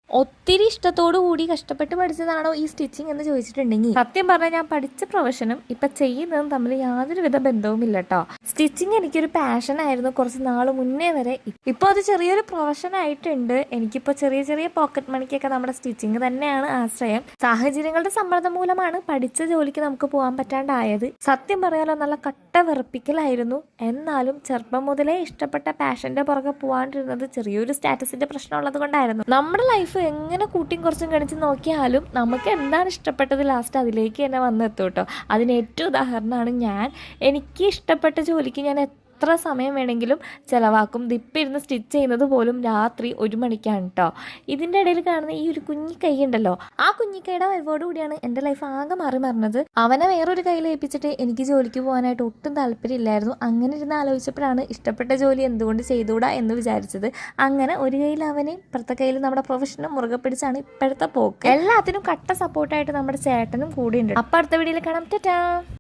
ഒത്തിരി ഇഷ്ടത്തോടു കൂടി കഷ്ടപ്പെട്ട് പഠിച്ചതാണോ ഈ സ്റ്റിച്ചിങ് എന്ന് ചോദിച്ചിട്ടുണ്ടെങ്കിൽ സത്യം പറഞ്ഞാൽ ഞാൻ പഠിച്ച പ്രൊഫഷനും ഇപ്പം ചെയ്യുന്നതും തമ്മിൽ യാതൊരുവിധ ബന്ധവുമില്ല കേട്ടോ. സ്റ്റിച്ചിങ് എനിക്കൊരു പാഷനായിരുന്നു കുറച്ച് നാൾ മുന്നേ വരെ. ഇപ്പോൾ അത് ചെറിയൊരു പ്രൊഫഷൻ ആയിട്ടുണ്ട്. എനിക്കിപ്പോൾ ചെറിയ ചെറിയ പോക്കറ്റ് മണിക്കൊക്കെ നമ്മുടെ സ്റ്റിച്ചിങ് തന്നെയാണ് ആശ്രയം. സാഹചര്യങ്ങളുടെ സമ്മർദ്ദം മൂലമാണ് പഠിച്ച ജോലിക്ക് നമുക്ക് പോകാൻ പറ്റാണ്ടായത്. സത്യം പറയാലോ നല്ല കട്ട വെറുപ്പിക്കലായിരുന്നു. എന്നാലും ചെറുപ്പം മുതലേ ഇഷ്ടപ്പെട്ട പാഷന്റെ പുറകെ പോകാണ്ടിരുന്നത് ചെറിയൊരു സ്റ്റാറ്റസിന്റെ പ്രശ്നമുള്ളത് കൊണ്ടായിരുന്നു. നമ്മുടെ ലൈഫ് എങ്ങനെ കൂട്ടിയും കുറച്ചും കണിച്ച് നോക്കിയാലും നമുക്ക് എന്താണ് ഇഷ്ടപ്പെട്ടത് ലാസ്റ്റ് അതിലേക്ക് തന്നെ വന്നെത്തും കേട്ടോ. അതിന് ഏറ്റവും ഉദാഹരണമാണ് ഞാൻ. എനിക്ക് ഇഷ്ടപ്പെട്ട ജോലിക്ക് ഞാൻ എത്ര സമയം വേണമെങ്കിലും ചിലവാക്കും. ദിപ്പം ഇരുന്ന് സ്റ്റിച്ച് ചെയ്യുന്നത് പോലും രാത്രി 1 മണിക്കാണ് കേട്ടോ. ഇതിൻ്റെ ഇടയിൽ കാണുന്ന ഈ ഒരു കുഞ്ഞിക്കൈ ഉണ്ടല്ലോ, ആ കുഞ്ഞിക്കൈയുടെ വരവോടുകൂടിയാണ് എൻ്റെ ലൈഫ് ആകെ മാറി മറിഞ്ഞത്. അവനെ വേറൊരു കയ്യിൽ ഏൽപ്പിച്ചിട്ട് എനിക്ക് ജോലിക്ക് പോകാനായിട്ട് ഒട്ടും താല്പര്യമില്ലായിരുന്നു. അങ്ങനെ ഇരുന്ന് ആലോചിച്ചപ്പോഴാണ് ഇഷ്ടപ്പെട്ട ജോലി എന്തുകൊണ്ട് ചെയ്തുകൂടാ എന്ന് വിചാരിച്ചത്. അങ്ങനെ ഒരു കയ്യിൽ അവനെയും ഇപ്പുറത്തെ കയ്യിൽ നമ്മുടെ പ്രൊഫഷനും മുറുകെ പിടിച്ചാണ് ഇപ്പോഴത്തെ പോക്ക്. എല്ലാത്തിനും കട്ട സപ്പോർട്ടായിട്ട് നമ്മുടെ ചേട്ടനും കൂടെ ഉണ്ട്. അപ്പം അടുത്ത വീഡിയോയിൽ കാണാം. ടാറ്റാ.